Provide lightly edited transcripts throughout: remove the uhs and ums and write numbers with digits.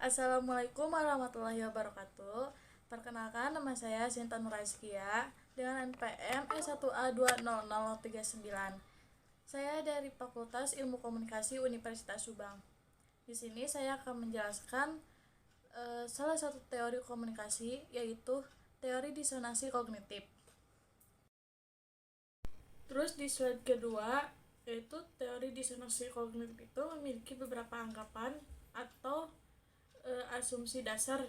Assalamualaikum warahmatullahi wabarakatuh. Perkenalkan, nama saya Sinta Nuraiskia dengan NPM S1A20039. Saya dari Fakultas Ilmu Komunikasi Universitas Subang. Di sini saya akan menjelaskan salah satu teori komunikasi, yaitu teori disonansi kognitif. Terus di slide kedua, yaitu teori disonansi kognitif itu memiliki beberapa anggapan atau asumsi dasar.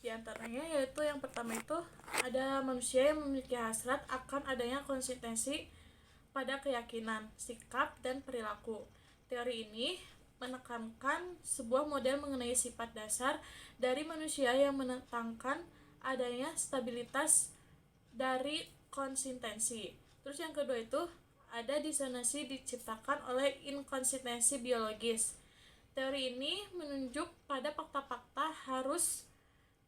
Di antaranya yaitu yang pertama itu ada manusia yang memiliki hasrat akan adanya konsistensi pada keyakinan, sikap, dan perilaku. Teori ini menekankan sebuah model mengenai sifat dasar dari manusia yang menentangkan adanya stabilitas dari konsistensi. Terus yang kedua itu ada disonansi diciptakan oleh inkonsistensi biologis. Teori ini menunjuk pada fakta-fakta harus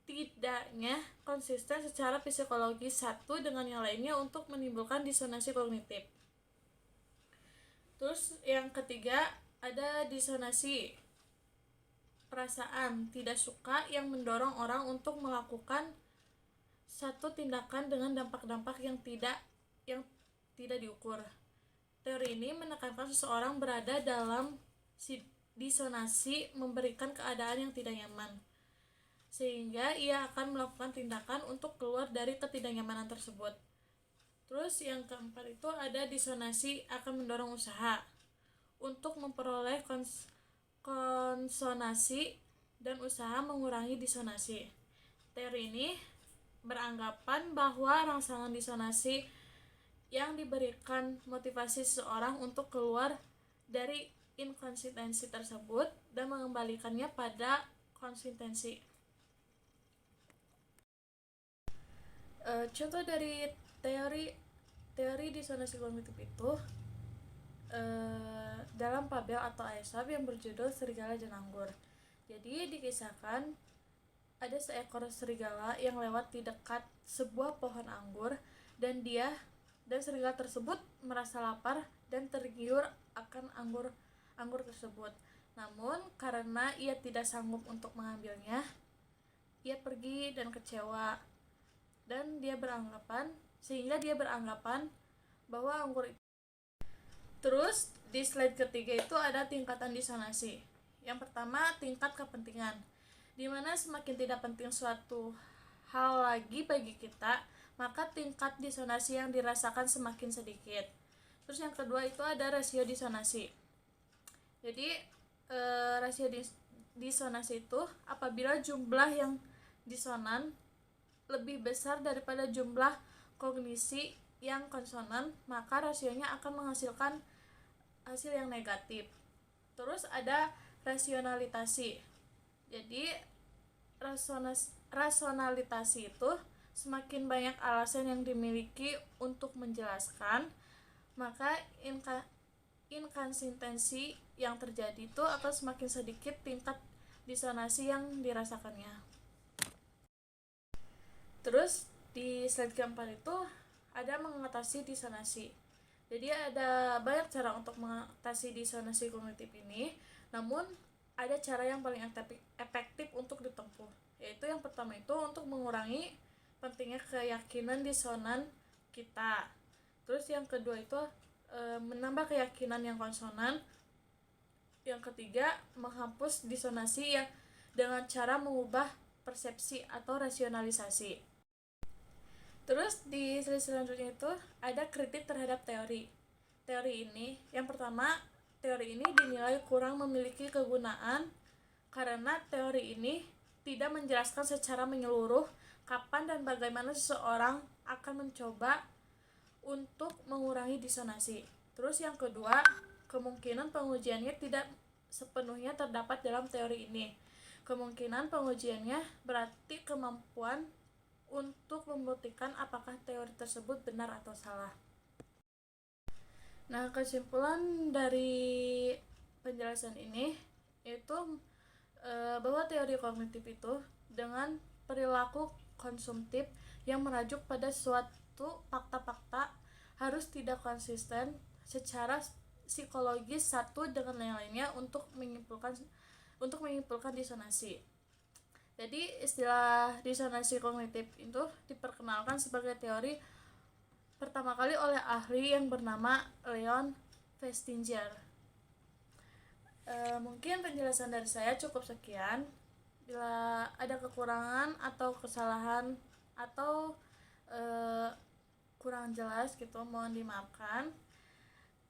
tidaknya konsisten secara psikologis satu dengan yang lainnya untuk menimbulkan disonansi kognitif. Terus yang ketiga ada disonansi perasaan tidak suka yang mendorong orang untuk melakukan satu tindakan dengan dampak-dampak yang tidak diukur. Teori ini menekankan seseorang berada dalam disonansi memberikan keadaan yang tidak nyaman, sehingga ia akan melakukan tindakan untuk keluar dari ketidaknyamanan tersebut. Terus yang keempat itu ada disonansi akan mendorong usaha untuk memperoleh konsonansi dan usaha mengurangi disonansi. Teori ini beranggapan bahwa rangsangan disonansi yang diberikan motivasi seseorang untuk keluar dari inkonsistensi tersebut dan mengembalikannya pada konsistensi. Contoh dari teori disonansi kognitif itu dalam Fabel atau Aesop yang berjudul Serigala dan Anggur. Jadi dikisahkan ada seekor serigala yang lewat di dekat sebuah pohon anggur dan serigala tersebut merasa lapar dan tergiur akan anggur tersebut. Namun karena ia tidak sanggup untuk mengambilnya, ia pergi dan kecewa. Dan sehingga dia beranggapan bahwa anggur itu. Terus di slide ketiga itu ada tingkatan disonansi. Yang pertama, tingkat kepentingan, di mana semakin tidak penting suatu hal lagi bagi kita, maka tingkat disonansi yang dirasakan semakin sedikit. Terus yang kedua itu ada rasio disonansi. Jadi rasio disonansi itu apabila jumlah yang disonan lebih besar daripada jumlah kognisi yang konsonan, maka rasionya akan menghasilkan hasil yang negatif. Terus ada rasionalitasi. Jadi rasionalitasi itu semakin banyak alasan yang dimiliki untuk menjelaskan, maka inkonsistensi yang terjadi itu akan semakin sedikit tingkat disonansi yang dirasakannya. Terus di slide keempat itu ada mengatasi disonansi. Jadi ada banyak cara untuk mengatasi disonansi kognitif ini, namun ada cara yang paling efektif untuk ditempuh, yaitu yang pertama itu untuk mengurangi pentingnya keyakinan disonan kita. Terus yang kedua itu menambah keyakinan yang konsonan. Yang ketiga, menghapus disonansi yang dengan cara mengubah persepsi atau rasionalisasi. Terus di slide selanjutnya itu ada kritik terhadap teori ini. Yang pertama, teori ini dinilai kurang memiliki kegunaan karena teori ini tidak menjelaskan secara menyeluruh kapan dan bagaimana seseorang akan mencoba untuk mengurangi disonansi. Terus yang kedua, kemungkinan pengujiannya tidak sepenuhnya terdapat dalam teori ini. Kemungkinan pengujiannya berarti kemampuan untuk membuktikan apakah teori tersebut benar atau salah. Nah, kesimpulan dari penjelasan ini yaitu bahwa teori kognitif itu dengan perilaku konsumtif yang merajuk pada suatu fakta-fakta harus tidak konsisten secara psikologis satu dengan yang lainnya untuk menyimpulkan disonansi. Jadi istilah disonansi kognitif itu diperkenalkan sebagai teori pertama kali oleh ahli yang bernama Leon Festinger. Mungkin penjelasan dari saya cukup sekian. Bila ada kekurangan atau kesalahan atau kurang jelas gitu, mohon dimaafkan.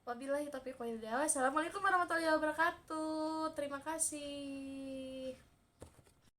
Wabillahi taufiq wal hidayah. Assalamualaikum warahmatullahi wabarakatuh. Terima kasih.